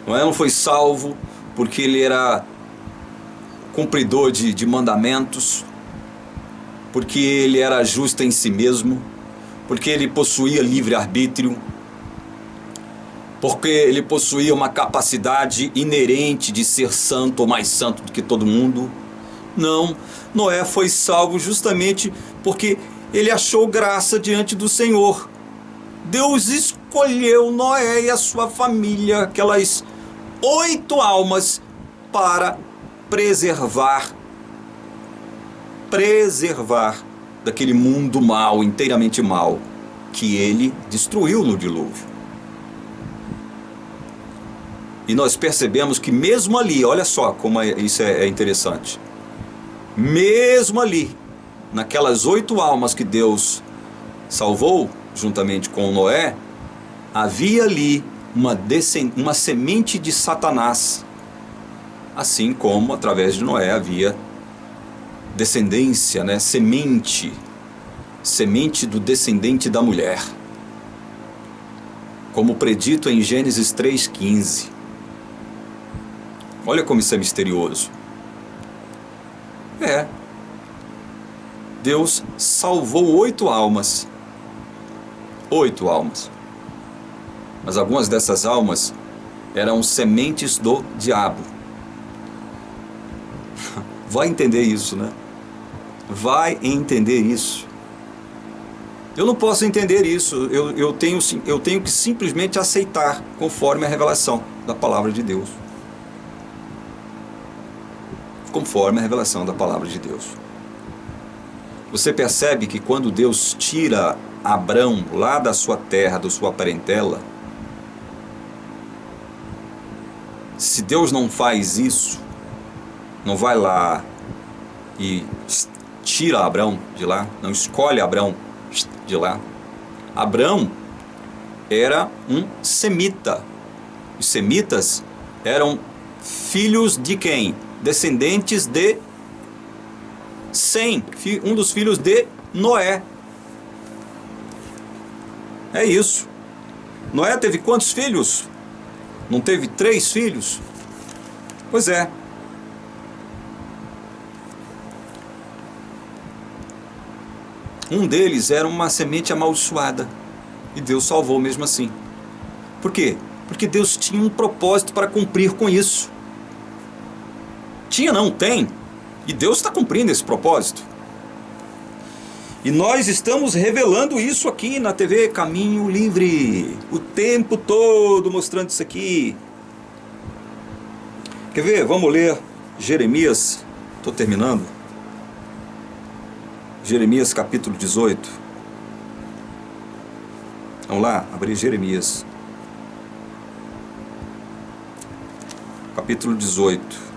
Noé não foi salvo porque ele era cumpridor de mandamentos, porque ele era justo em si mesmo, porque ele possuía livre-arbítrio, porque ele possuía uma capacidade inerente de ser santo ou mais santo do que todo mundo. Não, Noé foi salvo justamente porque ele achou graça diante do Senhor. Deus escolheu Noé e a sua família, aquelas 8 almas, para preservar daquele mundo mau, inteiramente mau, que ele destruiu no dilúvio. E nós percebemos que mesmo ali, olha só como isso é interessante, mesmo ali, naquelas 8 almas que Deus salvou, juntamente com Noé, havia ali uma semente de Satanás, assim como através de Noé havia descendência, semente do descendente da mulher, como predito em Gênesis 3,15. Olha como isso é misterioso. Deus salvou 8 almas. 8 almas. Mas algumas dessas almas eram sementes do diabo. Vai entender isso, né? Vai entender isso. Eu não posso entender isso. Eu tenho que simplesmente aceitar conforme a revelação da palavra de Deus. Conforme a revelação da palavra de Deus. Você percebe que quando Deus tira Abrão lá da sua terra, da sua parentela, se Deus não faz isso, não vai lá e tira Abrão de lá, não escolhe Abrão de lá. Abrão era um semita. Os semitas eram filhos de quem? Descendentes de Sem, um dos filhos de Noé. É isso. Noé teve quantos filhos? Não teve 3 filhos? Pois é. Um deles era uma semente amaldiçoada. E Deus salvou mesmo assim. Por quê? Porque Deus tinha um propósito para cumprir com isso. Tinha não, tem. E Deus está cumprindo esse propósito. E nós estamos revelando isso aqui na TV Caminho Livre. O tempo todo mostrando isso aqui. Quer ver? Vamos ler Jeremias. Estou terminando. Jeremias capítulo 18. Vamos lá, abrir Jeremias. Capítulo 18.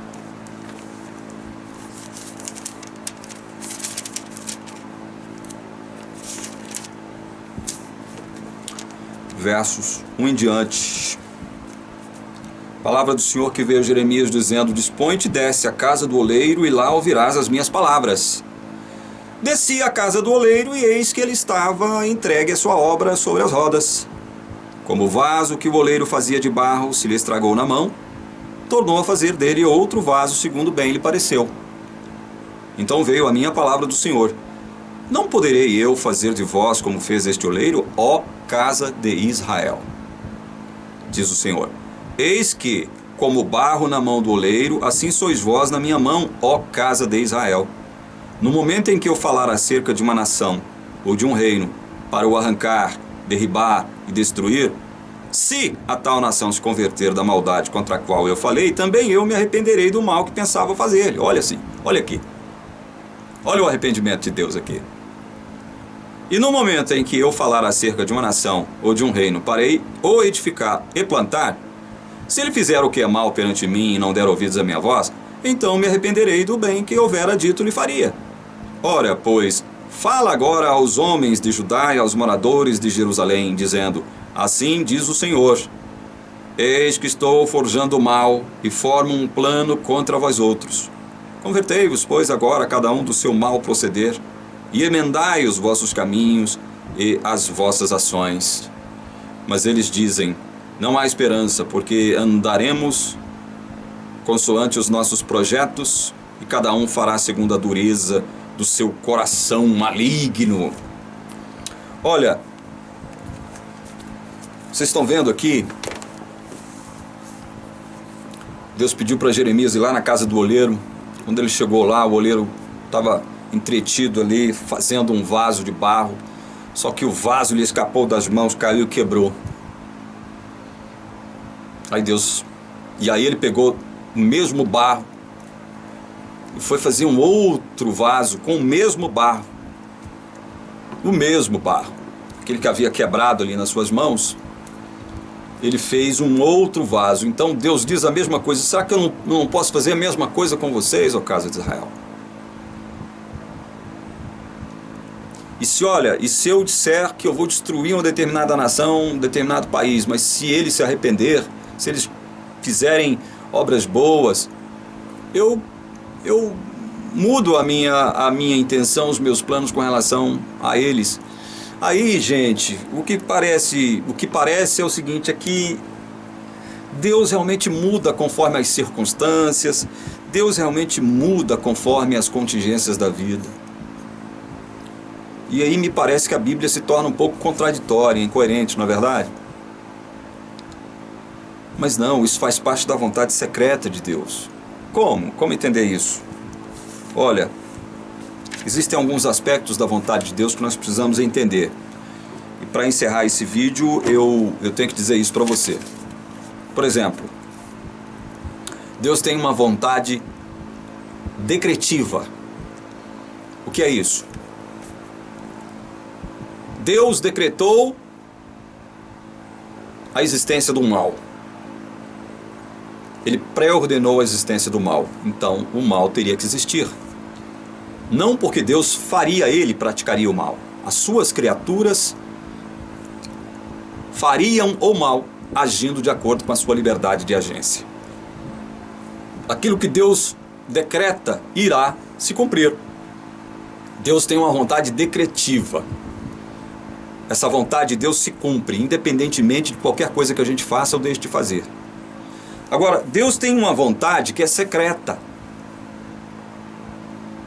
Versos 1 em diante. Palavra do Senhor que veio a Jeremias dizendo: Dispõe-te, desce à casa do oleiro, e lá ouvirás as minhas palavras. Desci à casa do oleiro, e eis que ele estava entregue a sua obra sobre as rodas. Como o vaso que o oleiro fazia de barro se lhe estragou na mão, tornou a fazer dele outro vaso, segundo bem lhe pareceu. Então veio a minha palavra do Senhor: Não poderei eu fazer de vós como fez este oleiro, ó casa de Israel? Diz o Senhor: Eis que, como barro na mão do oleiro, assim sois vós na minha mão, ó casa de Israel. No momento em que eu falar acerca de uma nação ou de um reino, para o arrancar, derribar e destruir, se a tal nação se converter da maldade contra a qual eu falei, também eu me arrependerei do mal que pensava fazer. Olha assim, olha aqui. Olha o arrependimento de Deus aqui. E no momento em que eu falar acerca de uma nação ou de um reino, parei ou edificar e plantar, se ele fizer o que é mal perante mim e não der ouvidos à minha voz, então me arrependerei do bem que houvera dito lhe faria. Ora, pois, fala agora aos homens de Judá e aos moradores de Jerusalém, dizendo: Assim diz o Senhor: Eis que estou forjando o mal e formo um plano contra vós outros. Convertei-vos, pois, agora cada um do seu mau proceder, e emendai os vossos caminhos e as vossas ações. Mas eles dizem: Não há esperança, porque andaremos consoante os nossos projetos, e cada um fará segundo a dureza do seu coração maligno. Olha, vocês estão vendo aqui? Deus pediu para Jeremias ir lá na casa do oleiro. Quando ele chegou lá, o oleiro estava entretido ali, fazendo um vaso de barro. Só que o vaso lhe escapou das mãos, caiu e quebrou. E aí ele pegou o mesmo barro e foi fazer um outro vaso com o mesmo barro. O mesmo barro. Aquele que havia quebrado ali nas suas mãos, ele fez um outro vaso. Então Deus diz a mesma coisa: será que eu não posso fazer a mesma coisa com vocês, ó casa de Israel? E se eu disser que eu vou destruir uma determinada nação, um determinado país, mas se eles se arrepender, se eles fizerem obras boas, eu mudo a minha intenção, os meus planos com relação a eles. Aí, gente, o que parece é o seguinte: é que Deus realmente muda conforme as circunstâncias, Deus realmente muda conforme as contingências da vida. E aí me parece que a Bíblia se torna um pouco contraditória, incoerente, não é verdade? Mas não, isso faz parte da vontade secreta de Deus. Como? Como entender isso? Olha, existem alguns aspectos da vontade de Deus que nós precisamos entender. E para encerrar esse vídeo, eu tenho que dizer isso para você. Por exemplo, Deus tem uma vontade decretiva. O que é isso? Deus decretou a existência do mal. Ele pré-ordenou a existência do mal. Então, o mal teria que existir. Não porque Deus faria ele, praticaria o mal. As suas criaturas fariam o mal, agindo de acordo com a sua liberdade de agência. Aquilo que Deus decreta irá se cumprir. Deus tem uma vontade decretiva. Essa vontade de Deus se cumpre, independentemente de qualquer coisa que a gente faça ou deixe de fazer. Agora, Deus tem uma vontade que é secreta.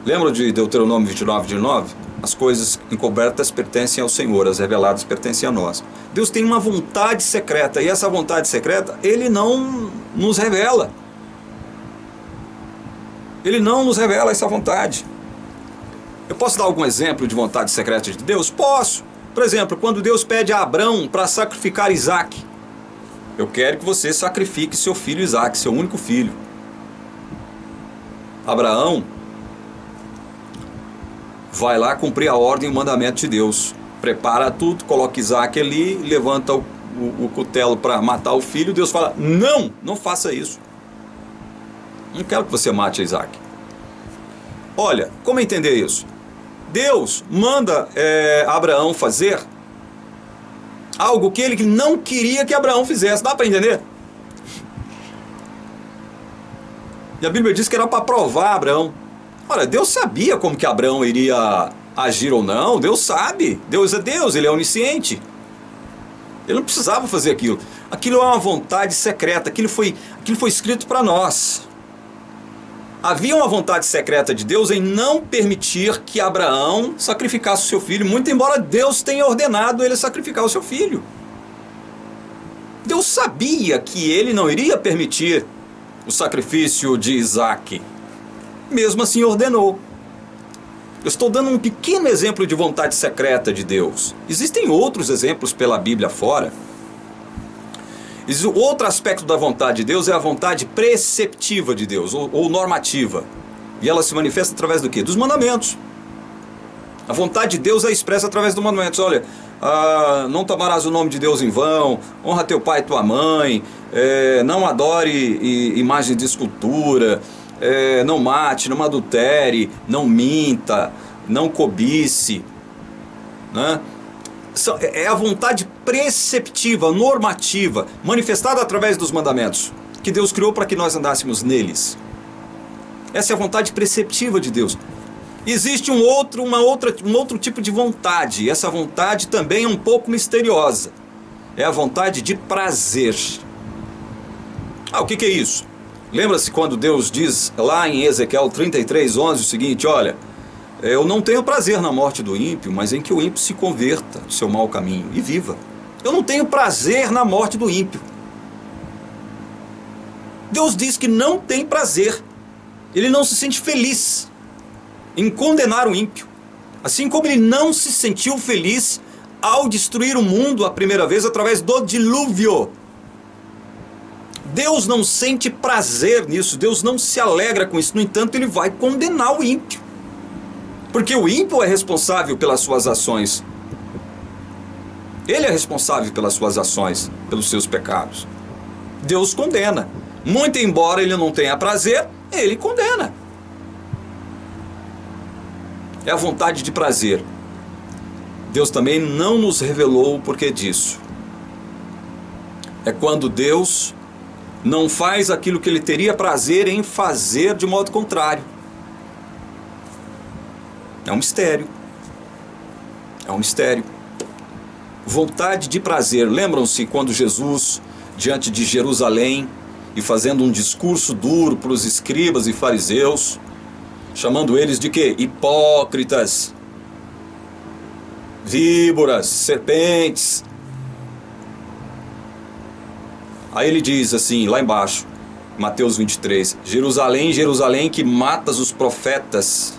Lembra de Deuteronômio 29:9? As coisas encobertas pertencem ao Senhor, as reveladas pertencem a nós. Deus tem uma vontade secreta, e essa vontade secreta, Ele não nos revela. Ele não nos revela essa vontade. Eu posso dar algum exemplo de vontade secreta de Deus? Posso. Por exemplo, quando Deus pede a Abrão para sacrificar Isaac. Eu quero que você sacrifique seu filho Isaac, seu único filho. Abraão vai lá cumprir a ordem e o mandamento de Deus. Prepara tudo, coloca Isaac ali, levanta o cutelo para matar o filho. Deus fala, não, não faça isso. Não quero que você mate Isaac. Olha, como entender isso? Deus manda Abraão fazer algo que ele não queria que Abraão fizesse. Dá para entender? E a Bíblia diz que era para provar Abraão. Olha, Deus sabia como que Abraão iria agir ou não. Deus sabe. Deus é Deus, Ele é onisciente. Ele não precisava fazer aquilo. Aquilo é uma vontade secreta. Aquilo foi escrito para nós. Havia uma vontade secreta de Deus em não permitir que Abraão sacrificasse o seu filho, muito embora Deus tenha ordenado ele sacrificar o seu filho. Deus sabia que ele não iria permitir o sacrifício de Isaac. Mesmo assim ordenou. Eu estou dando um pequeno exemplo de vontade secreta de Deus. Existem outros exemplos pela Bíblia fora. Outro aspecto da vontade de Deus é a vontade preceptiva de Deus, ou normativa. E ela se manifesta através do quê? Dos mandamentos. A vontade de Deus é expressa através dos mandamentos. Olha, não tomarás o nome de Deus em vão, honra teu pai e tua mãe, não adore imagens de escultura, não mate, não adultere, não minta, não cobice, né? É a vontade preceptiva, normativa, manifestada através dos mandamentos, que Deus criou para que nós andássemos neles. Essa é a vontade preceptiva de Deus. Existe um outro tipo de vontade. Essa vontade também é um pouco misteriosa. É a vontade de prazer. O que é isso? Lembra-se quando Deus diz lá em Ezequiel 33:11 o seguinte, olha, eu não tenho prazer na morte do ímpio, mas em que o ímpio se converta do seu mau caminho e viva. Eu não tenho prazer na morte do ímpio. Deus diz que não tem prazer. Ele não se sente feliz em condenar o ímpio. Assim como ele não se sentiu feliz ao destruir o mundo a primeira vez através do dilúvio. Deus não sente prazer nisso. Deus não se alegra com isso. No entanto, ele vai condenar o ímpio. Porque o ímpio é responsável pelas suas ações. Ele é responsável pelas suas ações, pelos seus pecados. Deus condena. Muito embora ele não tenha prazer, ele condena. É a vontade de prazer. Deus também não nos revelou o porquê disso. É quando Deus não faz aquilo que ele teria prazer em fazer de modo contrário. É um mistério. É um mistério. Vontade de prazer. Lembram-se quando Jesus, diante de Jerusalém, e fazendo um discurso duro para os escribas e fariseus, chamando eles de quê? Hipócritas, víboras, serpentes. Aí ele diz assim, lá embaixo, Mateus 23, Jerusalém, Jerusalém, que matas os profetas,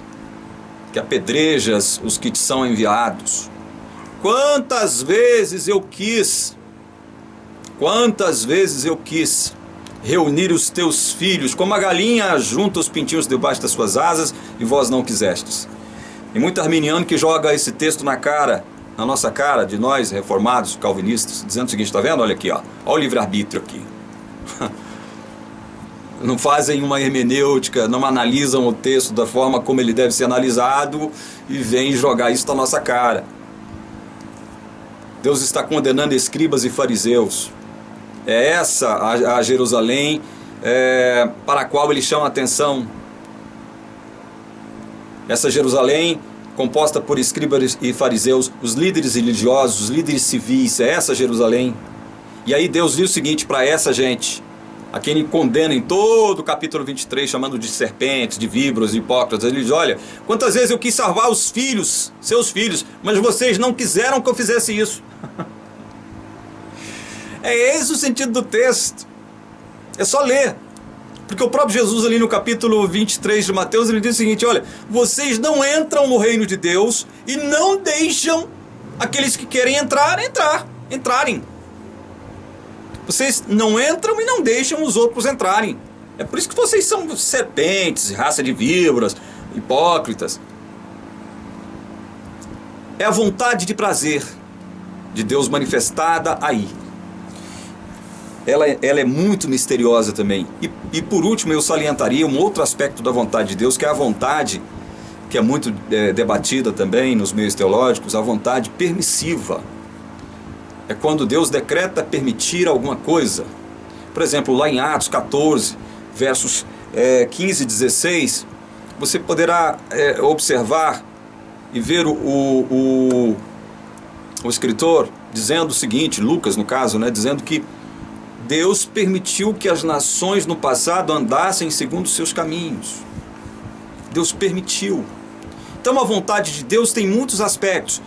que apedrejas os que te são enviados. Quantas vezes eu quis reunir os teus filhos, como a galinha junta os pintinhos debaixo das suas asas, e vós não quisestes. E muito arminiano que joga esse texto na cara na nossa cara, de nós reformados, calvinistas, dizendo o seguinte, está vendo? Olha aqui, ó, olha o livre-arbítrio aqui. Não fazem uma hermenêutica, não analisam o texto da forma como ele deve ser analisado e vêm jogar isso na nossa cara. Deus está condenando escribas e fariseus. É essa a Jerusalém para a qual ele chama a atenção. Essa Jerusalém composta por escribas e fariseus, os líderes religiosos, os líderes civis, é essa Jerusalém. E aí Deus diz o seguinte para essa gente, a quem ele condena em todo o capítulo 23, chamando de serpentes, de víboras, de hipócritas. Ele diz, olha, quantas vezes eu quis salvar os filhos, seus filhos, mas vocês não quiseram que eu fizesse isso. É esse o sentido do texto. É só ler. Porque o próprio Jesus ali no capítulo 23 de Mateus, ele diz o seguinte, olha, vocês não entram no reino de Deus e não deixam aqueles que querem entrarem. Vocês não entram e não deixam os outros entrarem. É por isso que vocês são serpentes, raça de víboras, hipócritas. É a vontade de prazer de Deus manifestada aí. Ela é muito misteriosa também. E por último eu salientaria um outro aspecto da vontade de Deus, que é a vontade, que é muito debatida também nos meios teológicos, a vontade permissiva. É quando Deus decreta permitir alguma coisa. Por exemplo, lá em Atos 14, versos 15 e 16, você poderá observar e ver o escritor dizendo o seguinte, Lucas no caso, dizendo que Deus permitiu que as nações no passado andassem segundo seus caminhos. Deus permitiu. Então a vontade de Deus tem muitos aspectos.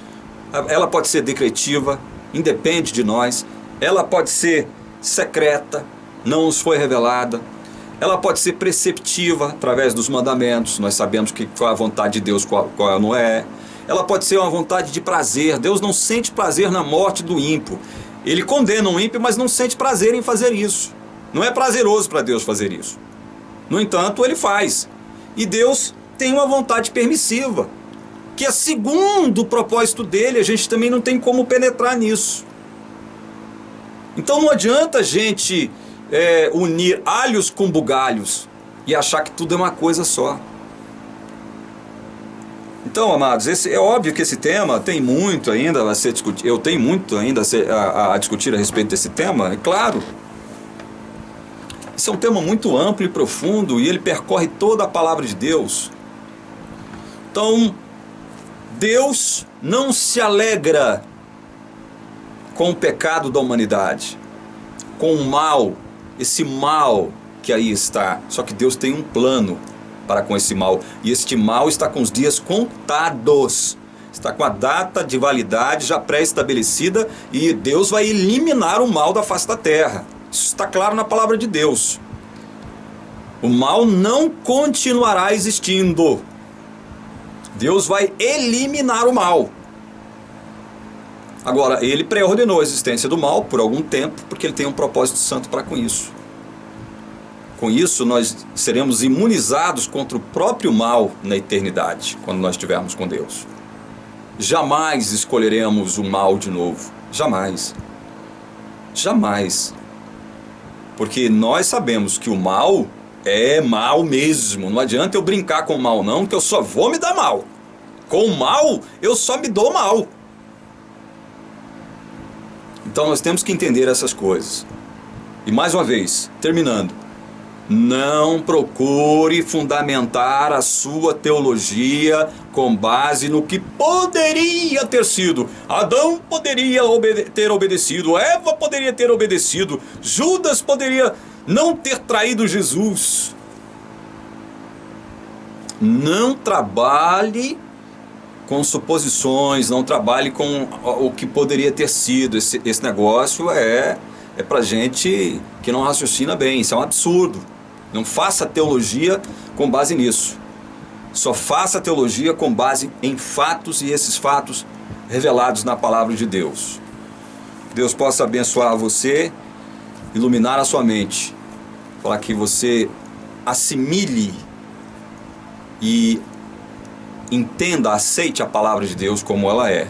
Ela pode ser decretiva, independe de nós. Ela pode ser secreta, não nos foi revelada. Ela pode ser preceptiva, através dos mandamentos. Nós sabemos qual é a vontade de Deus, qual não é. Ela pode ser uma vontade de prazer. Deus não sente prazer na morte do ímpio. Ele condena um ímpio, mas não sente prazer em fazer isso. Não é prazeroso para Deus fazer isso. No entanto, ele faz. E Deus tem uma vontade permissiva, que é segundo o propósito dele, a gente também não tem como penetrar nisso. Então não adianta a gente unir alhos com bugalhos e achar que tudo é uma coisa só. Então, amados, é óbvio que esse tema tem muito ainda a ser discutido. Eu tenho muito ainda a discutir a respeito desse tema, é claro. Esse é um tema muito amplo e profundo e ele percorre toda a palavra de Deus. Então, Deus não se alegra com o pecado da humanidade, com o mal, esse mal que aí está. Só que Deus tem um plano para com esse mal, e este mal está com os dias contados, está com a data de validade já pré-estabelecida, e Deus vai eliminar o mal da face da terra. Isso está claro na palavra de Deus. O mal não continuará existindo. Deus vai eliminar o mal. Agora, ele pré-ordenou a existência do mal por algum tempo, porque ele tem um propósito santo para com isso. Com isso, nós seremos imunizados contra o próprio mal na eternidade, quando nós estivermos com Deus. Jamais escolheremos o mal de novo. Jamais. Jamais. Porque nós sabemos que o mal é mal mesmo. Não adianta eu brincar com o mal não, que eu só vou me dar mal. Com o mal, eu só me dou mal. Então nós temos que entender essas coisas. E mais uma vez, terminando. Não procure fundamentar a sua teologia com base no que poderia ter sido. Adão poderia ter obedecido, Eva poderia ter obedecido, Judas poderia não ter traído Jesus. Não trabalhe com suposições, não trabalhe com o que poderia ter sido. Esse negócio é pra gente que não raciocina bem, isso é um absurdo. Não faça teologia com base nisso. Só faça teologia com base em fatos, e esses fatos revelados na palavra de Deus. Deus possa abençoar você, iluminar a sua mente, para que você assimile e entenda, aceite a palavra de Deus como ela é.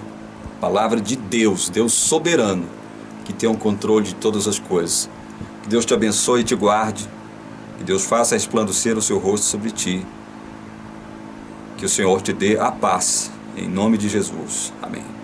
Palavra de Deus, Deus soberano, que tem o controle de todas as coisas. Que Deus te abençoe e te guarde. Que Deus faça resplandecer o seu rosto sobre ti. Que o Senhor te dê a paz. Em nome de Jesus. Amém.